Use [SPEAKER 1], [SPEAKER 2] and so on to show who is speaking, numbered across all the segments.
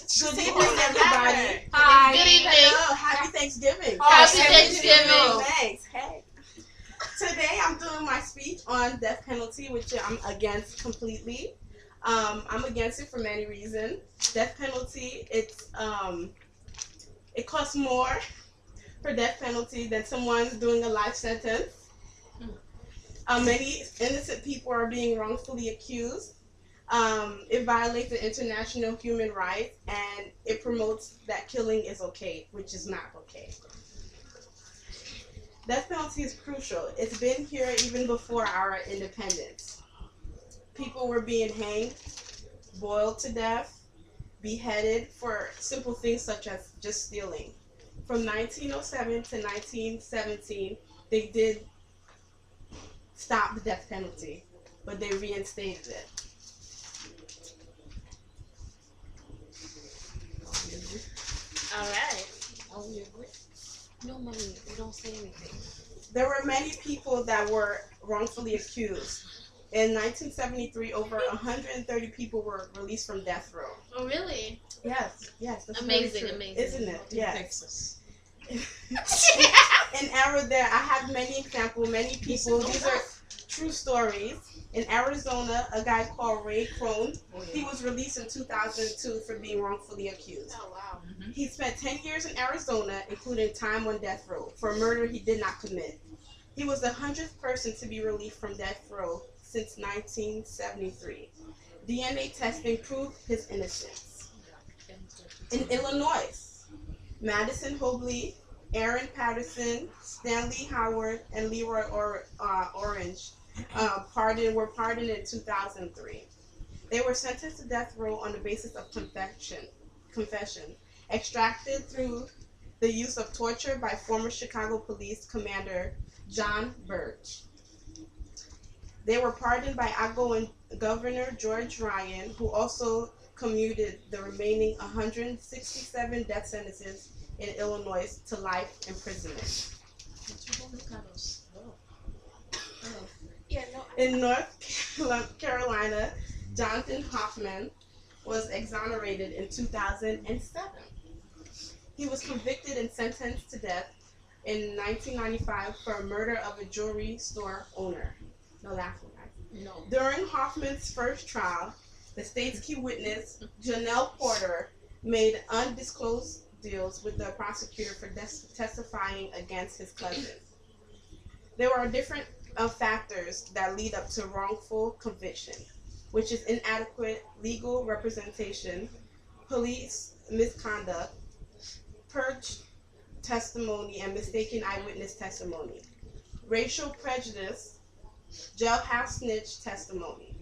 [SPEAKER 1] Good evening, everybody.
[SPEAKER 2] Hi.
[SPEAKER 3] Good evening.
[SPEAKER 1] Hello. Happy Thanksgiving.
[SPEAKER 3] Happy Thanksgiving.
[SPEAKER 1] Thanks. Hey. Today I'm doing my speech on death penalty, which I'm against completely. I'm against it for many reasons. Death penalty, it costs more for death penalty than someone's doing a life sentence. Many innocent people are being wrongfully accused. It violates the international human rights, and it promotes that killing is okay, which is not okay. Death penalty is crucial. It's been here even before our independence. People were being hanged, boiled to death, beheaded for simple things such as just stealing. From 1907 to 1917, they did stop the death penalty, but they reinstated it.
[SPEAKER 3] All right.
[SPEAKER 2] Oh, you agree? No, mommy, you don't say anything.
[SPEAKER 1] There were many people that were wrongfully accused. In 1973, over 130 people were released from death row.
[SPEAKER 3] Oh, really?
[SPEAKER 1] Yes, that's
[SPEAKER 3] Amazing,
[SPEAKER 1] very true.
[SPEAKER 3] amazing.
[SPEAKER 1] Isn't it?
[SPEAKER 2] In
[SPEAKER 1] Yes.
[SPEAKER 2] Texas.
[SPEAKER 1] In error there, I have many examples, many people. These are true stories. In Arizona, a guy called Ray Crone, he was released in 2002 for being wrongfully accused.
[SPEAKER 3] Oh, wow.
[SPEAKER 1] He spent 10 years in Arizona, including time on death row, for a murder he did not commit. He was the 100th person to be released from death row since 1973. DNA testing proved his innocence. In Illinois, Madison Hobley, Aaron Patterson, Stanley Howard, and Leroy Orange were pardoned in 2003. They were sentenced to death row on the basis of confession, extracted through the use of torture by former Chicago Police Commander John Birch. They were pardoned by outgoing Governor George Ryan, who also commuted the remaining 167 death sentences in Illinois to life imprisonment.
[SPEAKER 3] Yeah, no.
[SPEAKER 1] In North Carolina, Jonathan Hoffman was exonerated in 2007. He was convicted and sentenced to death in 1995 for a murder of a jewelry store owner. No laughing, guys.
[SPEAKER 2] No.
[SPEAKER 1] During Hoffman's first trial, the state's key witness, Janelle Porter, made undisclosed deals with the prosecutor for testifying against his cousin. There are different factors that lead up to wrongful conviction, which is inadequate legal representation, police misconduct, purged testimony and mistaken eyewitness testimony, racial prejudice, jailhouse snitch testimony.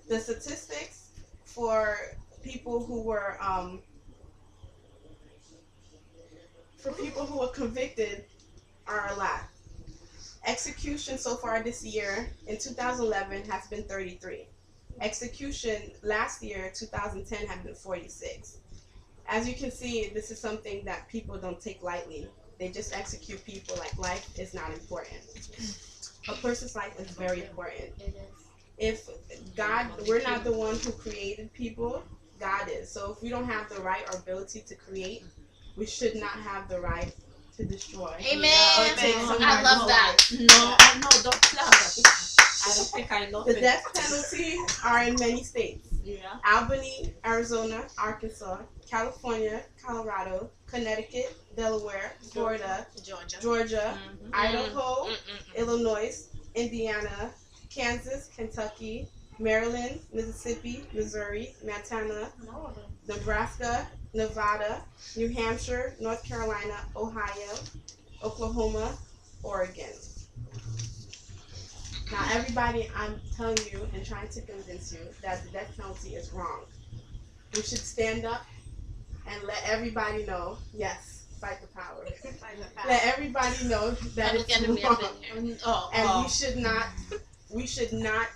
[SPEAKER 1] The statistics for people who were convicted are a lot. Execution so far this year in 2011 has been 33. Execution last year, 2010, had been 46. As you can see, this is something that people don't take lightly. They just execute people like life is not important. A person's life is very important.
[SPEAKER 3] It is.
[SPEAKER 1] If God, we're not the one who created people, God is. So if we don't have the right or ability to create, we should not have the right to destroy.
[SPEAKER 3] Amen.
[SPEAKER 1] Or take
[SPEAKER 3] I
[SPEAKER 1] somebody's
[SPEAKER 3] love that.
[SPEAKER 1] life.
[SPEAKER 2] No, I know, don't clap. I don't think I love
[SPEAKER 1] The
[SPEAKER 2] it.
[SPEAKER 1] death penalty are in many states.
[SPEAKER 2] Yeah.
[SPEAKER 1] Albany, Arizona, Arkansas, California, Colorado, Connecticut, Delaware, Florida, Georgia, Idaho, Illinois, Indiana, Kansas, Kentucky, Maryland, Mississippi, Missouri, Montana, Nebraska, Nevada, New Hampshire, North Carolina, Ohio, Oklahoma, Oregon. Now, everybody, I'm telling you and trying to convince you that the death penalty is wrong. We should stand up and let everybody know, yes, fight the power. Let everybody know that it's wrong. And we should not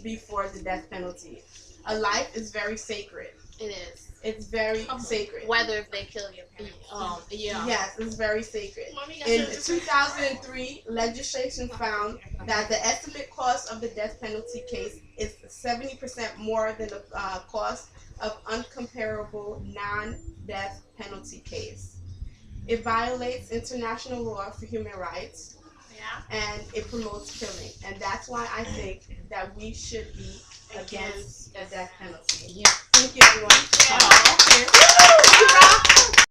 [SPEAKER 1] be for the death penalty. A life is very sacred.
[SPEAKER 3] It is.
[SPEAKER 1] It's very sacred.
[SPEAKER 3] Whether if they kill your parents.
[SPEAKER 2] Yeah.
[SPEAKER 1] Yes, it's very sacred. In 2003, legislation found that the estimate cost of the death penalty case is 70% more than the cost of uncomparable terrible non-death penalty case. It violates international law for human rights,
[SPEAKER 3] Yeah.
[SPEAKER 1] and it promotes killing. And that's why I think that we should be against the death penalty.
[SPEAKER 2] Yeah.
[SPEAKER 1] Thank you, everyone.
[SPEAKER 3] Yeah.
[SPEAKER 1] Cheers.